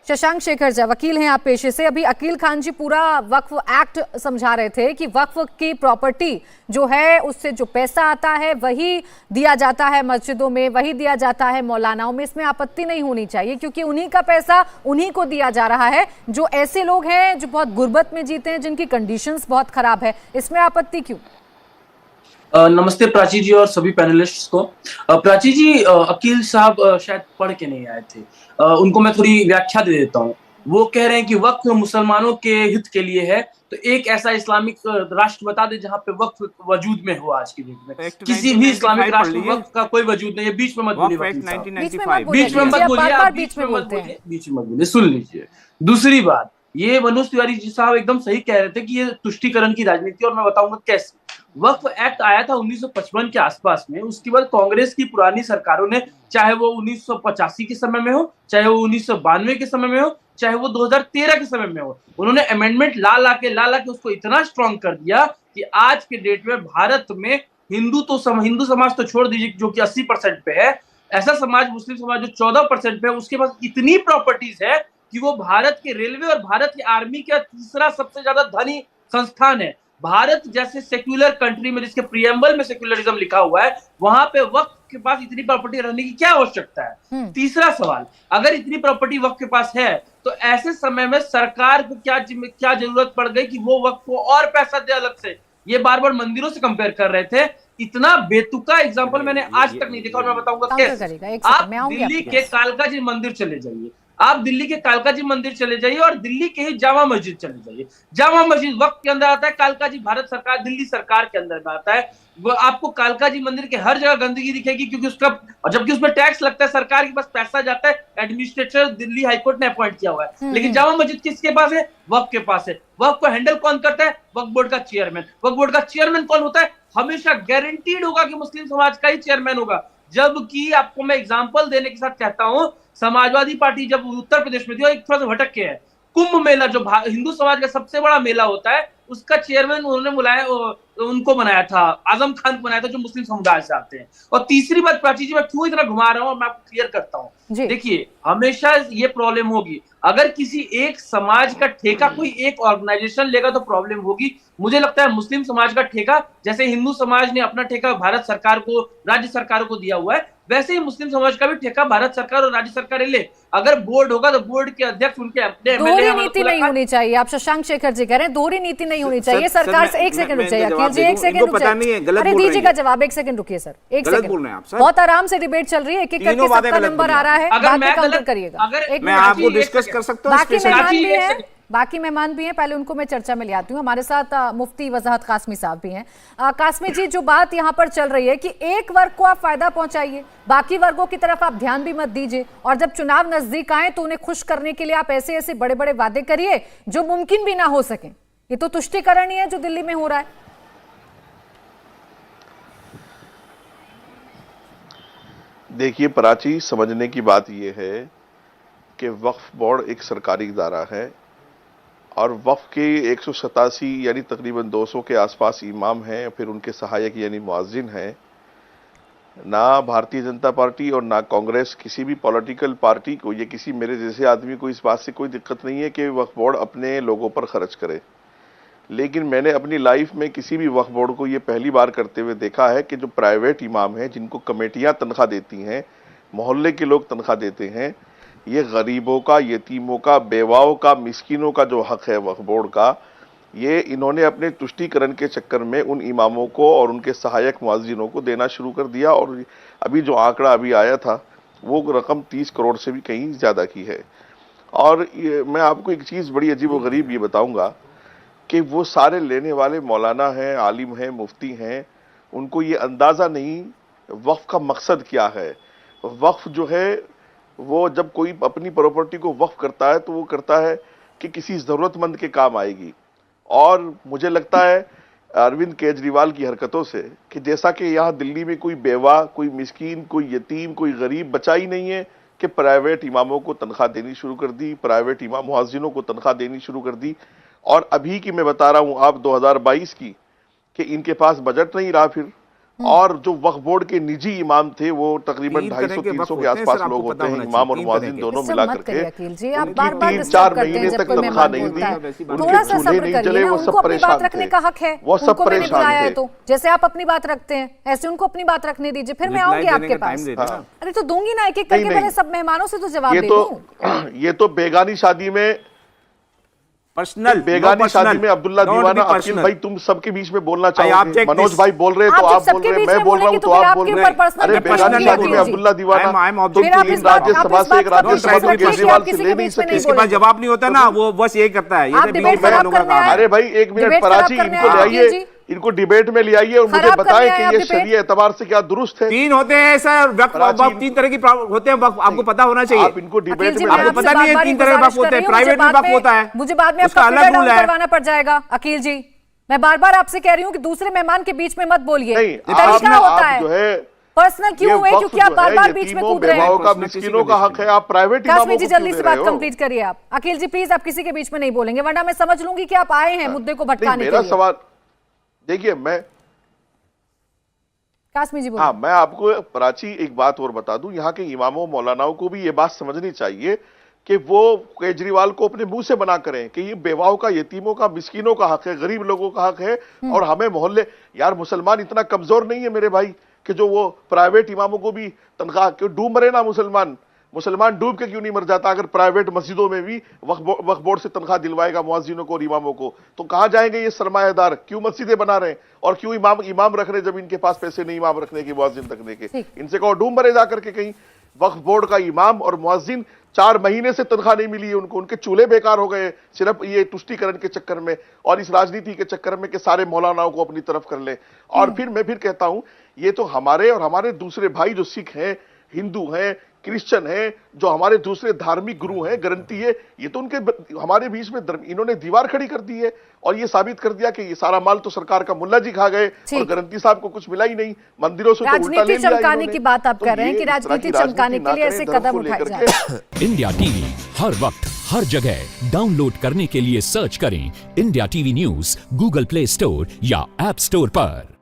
शशांक शेखर झा वकील हैं आप पेशे से। अभी अकील खान जी पूरा वक्फ एक्ट समझा रहे थे कि वक्फ की प्रॉपर्टी जो है उससे जो पैसा आता है वही दिया जाता है मस्जिदों में, वही दिया जाता है मौलानाओं में। इसमें आपत्ति नहीं होनी चाहिए क्योंकि उन्हीं का पैसा उन्हीं को दिया जा रहा है जो ऐसे लोग हैं जो बहुत गुर्बत में जीते हैं, जिनकी कंडीशंस बहुत खराब है। इसमें आपत्ति क्यों? नमस्ते प्राची जी और सभी पैनलिस्ट्स को। प्राची जी, अकील साहब शायद पढ़ के नहीं आए थे। उनको मैं थोड़ी व्याख्या दे देता हूँ। वो कह रहे हैं कि वक्फ मुसलमानों के हित के लिए है, तो एक ऐसा इस्लामिक राष्ट्र बता दे जहाँ पे वक्फ वजूद में हो। आज की डेट में किसी भी इस्लामिक राष्ट्र में वक्फ का कोई वजूद नहीं है। बीच में मत बोलिए, बीच में मत बोलिए, बीच में मत बोलिए, सुन लीजिए। दूसरी बात, ये मनोज तिवारी जी साहब एकदम सही कह रहे थे कि ये तुष्टीकरण की राजनीति, और मैं बताऊंगा कैसे। वक्फ एक्ट आया था 1955 के आसपास में। उसके बाद कांग्रेस की पुरानी सरकारों ने, चाहे वो 1985 के समय में हो, चाहे वो 1992 के समय में हो, चाहे वो 2013 के समय में हो, उन्होंने अमेंडमेंट ला के उसको इतना स्ट्रॉन्ग कर दिया कि आज के डेट में भारत में हिंदू समाज तो छोड़ दीजिए जो कि 80% पे है, ऐसा समाज मुस्लिम समाज जो 14% पे है, उसके पास इतनी प्रॉपर्टीज है कि वो भारत के रेलवे और भारत की आर्मी का तीसरा सबसे ज्यादा धनी संस्थान है। भारत जैसे सेक्युलर कंट्री में, जिसके प्रियम्बल में सेक्युलरिज्म लिखा हुआ है, वहां पे वक्फ के पास इतनी प्रॉपर्टी रहने की क्या आवश्यकता है? तीसरा सवाल, अगर इतनी प्रॉपर्टी वक्फ के पास है तो ऐसे समय में सरकार को क्या जरूरत पड़ गई कि वो वक्फ को और पैसा दे अलग से? ये बार बार मंदिरों से कंपेयर कर रहे थे। इतना बेतुका एग्जाम्पल मैंने आज तक नहीं देखा, और मैं बताऊंगा कैसे। आप दिल्ली के कालका जी मंदिर चले जाइए, आप दिल्ली के कालका जी मंदिर चले जाइए और दिल्ली के ही जामा मस्जिद चले जाइए। जामा मस्जिद वक्त के अंदर आता है, कालका जी भारत सरकार दिल्ली सरकार के अंदर में आता है। वो आपको कालका जी मंदिर के हर जगह गंदगी दिखेगी क्योंकि उसका, जबकि उसमें टैक्स लगता है, सरकार के पास पैसा जाता है, एडमिनिस्ट्रेटर दिल्ली हाईकोर्ट ने अपॉइंट किया हुआ है। लेकिन जामा मस्जिद किसके पास है? वक्फ के पास है। वक्फ को हैंडल कौन करता है? वक्फ बोर्ड का चेयरमैन। वक्फ बोर्ड का चेयरमैन कौन होता है? हमेशा गारंटीड होगा कि मुस्लिम समाज का ही चेयरमैन होगा। जबकि आपको मैं एग्जांपल देने के साथ कहता हूं, समाजवादी पार्टी जब उत्तर प्रदेश में थी, एक थोड़ा सा भटक के है, कुंभ मेला जो हिंदू समाज का सबसे बड़ा मेला होता है, उसका चेयरमैन उन्होंने उनको बनाया था, आजम खान को बनाया था, जो मुस्लिम समुदाय से आते हैं। और तीसरी बात प्राची जी, मैं क्यों इतना घुमा रहा हूं, मैं आपको क्लियर करता हूं। देखिए, हमेशा ये प्रॉब्लम होगी अगर किसी एक समाज का ठेका कोई एक ऑर्गेनाइजेशन लेगा तो प्रॉब्लम होगी। मुझे लगता है मुस्लिम समाज का ठेका, जैसे हिंदू समाज ने अपना ठेका भारत सरकार को, राज्य सरकारों को दिया हुआ है, वैसे ही मुस्लिम समाज का भी ठेका भारत सरकार और राज्य सरकार ले। अगर बोर्ड होगा तो बोर्ड के अध्यक्ष उनके अपने दोहरी नीति नहीं होनी चाहिए। आप शशांक शेखर जी कह रहे हैं दोहरी नीति नहीं होनी चाहिए। सरकार से एक सेकंड रुक जाइए, अखिल जी एक सेकंड रुक जाइए। अरे दीजिएगा जवाब, एक सेकंड रुकिए सर, एक सेकंड। बहुत आराम से डिबेट चल रही है, एक एक करके सबका नंबर आ रहा है, बाद में काउंटर करिएगा। मैं आपको डिस्कस कर सकता हूं। बाकी मेहमान भी हैं, पहले उनको मैं चर्चा में ले आती हूँ। हमारे साथ मुफ्ती वजाहत कासमी साहब भी हैं। कासमी जी, जो बात यहाँ पर चल रही है कि एक वर्ग को आप फायदा पहुंचाइए, बाकी वर्गों की तरफ आप ध्यान भी मत दीजिए, और जब चुनाव नजदीक आए तो उन्हें खुश करने के लिए आप ऐसे ऐसे बड़े बड़े वादे करिए जो मुमकिन भी ना हो सके। ये तो तुष्टीकरण ही है जो दिल्ली में हो रहा है। देखिए प्राची, समझने की बात यह है कि वक्फ बोर्ड एक सरकारी इदारा है और वक्फ के 187 यानी तकरीबन 200 के आसपास इमाम हैं, फिर उनके सहायक यानी मुअज्जिन हैं। ना भारतीय जनता पार्टी और ना कांग्रेस किसी भी पॉलिटिकल पार्टी को, ये किसी मेरे जैसे आदमी को इस बात से कोई दिक्कत नहीं है कि वक्फ बोर्ड अपने लोगों पर खर्च करे। लेकिन मैंने अपनी लाइफ में किसी भी वक्फ बोर्ड को ये पहली बार करते हुए देखा है कि जो प्राइवेट इमाम हैं, जिनको कमेटियां तनख्वाह देती हैं, मोहल्ले के लोग तनख्वाह देते हैं, ये गरीबों का, यतीमों का, बेवाओं का, मिस्किनों का जो हक है वक्फ बोर्ड का, ये इन्होंने अपने तुष्टीकरण के चक्कर में उन इमामों को और उनके सहायक मुअज्जिनों को देना शुरू कर दिया। और अभी जो आंकड़ा अभी आया था वो रकम 30 करोड़ से भी कहीं ज़्यादा की है। और मैं आपको एक चीज़ बड़ी अजीब व गरीब ये बताऊँगा कि वो सारे लेने वाले मौलाना हैं, आलिम हैं, मुफ्ती हैं, उनको ये अंदाज़ा नहीं वक्फ का मकसद क्या है। वक्फ जो है वो जब कोई अपनी प्रॉपर्टी को वक्फ करता है तो वो करता है कि किसी ज़रूरतमंद के काम आएगी। और मुझे लगता है अरविंद केजरीवाल की हरकतों से कि जैसा कि यहाँ दिल्ली में कोई बेवा, कोई मिस्कीन, कोई यतीम, कोई गरीब बचा ही नहीं है कि प्राइवेट इमामों को तनख्वाह देनी शुरू कर दी, प्राइवेट इमाम मुअज्जिनों को तनख्वाह देनी शुरू कर दी। और अभी की मैं बता रहा हूँ आप 2022 की, कि इनके पास बजट नहीं रहा फिर और जो वक्फ बोर्ड के निजी इमाम थे वो तकरीबन 250-300 के आसपास लोग होते हैं, इमाम और मुअज्जिन दोनों मिला करके। अकील जी, आप उनकी बार-बार 3-4 डिस्टर्ब करते हैं महीने जब तक कोई तनख्वाह मेहमान नहीं बोलता है। दी, थोड़ा सा उनके सब्र चूल्हे नहीं करिए जले, ना, वो उनको सब अपनी बात परेशान रखने थे। का हक है, वो सब उनको मैंने परेशान बुलाया है, थे। तो जैसे आप अपनी बात रखते हैं ऐसे उनको अपनी बात रखने दीजिए, फिर मैं आऊंगी आपके पास। अरे तो दूंगी ना, एक एक करके, पहले सब मेहमानों से तो जवाब ले लूं। ये तो बेगानी शादी में पर्सनल, बेगानी शादी में अब्दुल्ला दीवाना, अकील भाई तुम सबके बीच में बोलना चाहोगे, मनोज भाई बोल रहे हैं तो आप बोल रहे हैं, मैं बोल रहा हूँ तो आप बोल रहे हैं। अरे बेगानी शादी में अब्दुल्ला दीवाना तुम 3 राज्यसभा से एक राज्यसभा से केजरीवाल से ले नहीं सके। इसके बाद जवाब नहीं होता ना, वो बस यही करता है। अरे भाई एक मिनट, पराची इनको ले आइए, इनको डिबेट में ले आइए और मुझे बताएं कि ये शरीय एतबार से क्या दुरुस्त है। 3 होते हैं सर, वक्फ 3 तरह की होते हैं वक्फ, आपको पता होना चाहिए। आप इनको डिबेट में, आपको पता नहीं है 3 तरह का वक्फ होता है, प्राइवेट में वक्फ होता है, मुझे बाद में उसका अलग रूल है। करवाना पड़ जाएगा। अकील जी, मैं बार बार आपसे कह रही हूँ कि दूसरे मेहमान के बीच में मत बोलिए, तरीका होता है। जो है पर्सनल क्यों हुए, क्योंकि आप बार-बार बीच में कूद रहे हैं। का मिस्किनों का हक है, आप प्राइवेट कासमी जी जल्दी से बात कंप्लीट करिए आप। अकील जी प्लीज, आप किसी के बीच में नहीं बोलेंगे, वरना मैं समझ लूंगी कि आप आए हैं मुद्दे को भटकाने के लिए। मेरा सवाल देखिए, मैं कासमी जी हाँ, मैं आपको प्राची एक बात और बता दूं, यहाँ के इमामों मौलानाओं को भी ये बात समझनी चाहिए कि वो केजरीवाल को अपने मुंह से बना करें कि ये बेवाओं का, यतीमों का, मिस्किनों का हक है, गरीब लोगों का हक है। और हमें मोहल्ले, यार मुसलमान इतना कमजोर नहीं है मेरे भाई कि जो वो प्राइवेट इमामों को भी तनख्वाह, क्यों डूब मरे ना मुसलमान डूब के क्यों नहीं मर जाता अगर प्राइवेट मस्जिदों में भी वक्फ बोर्ड से तनख्वाह दिलवाएगा मुअज्जिनों को और इमामों को, तो कहां जाएंगे ये सरमायादार? क्यों मस्जिदें बना रहे हैं और क्यों इमाम रख रहे हैं जब इनके पास पैसे नहीं इमाम रखने के, मुअज्जिन रखने के? इनसे कहो डूब मरे जाकर के कहीं। वक्फ बोर्ड का इमाम और मुअज्जिन 4 महीने से तनख्वाह नहीं मिली है उनको, उनके चूल्हे बेकार हो गए सिर्फ ये तुष्टीकरण के चक्कर में और इस राजनीति के चक्कर में कि सारे मौलानाओं को अपनी तरफ कर ले। और फिर मैं फिर कहता हूं, ये तो हमारे और हमारे दूसरे भाई जो सिख हैं, हिंदू हैं, क्रिश्चियन हैं, जो हमारे दूसरे धार्मिक गुरु हैं, गारंटी है ये तो उनके हमारे बीच में इन्होंने दीवार खड़ी कर दी है और ये साबित कर दिया कि ये सारा माल तो सरकार का मुल्ला जी खा गए और गारंटी साहब को कुछ मिला ही नहीं, मंदिरों से तो उल्टा ले लिया। चमकाने की बात आप कर रहे हैं कि राजनीति चमकाने के लिए ऐसे कदम उठाए जा रहे हैं। इंडिया टीवी हर वक्त हर जगह डाउनलोड करने के लिए सर्च करें India TV news Google play store या ऐप स्टोर पर।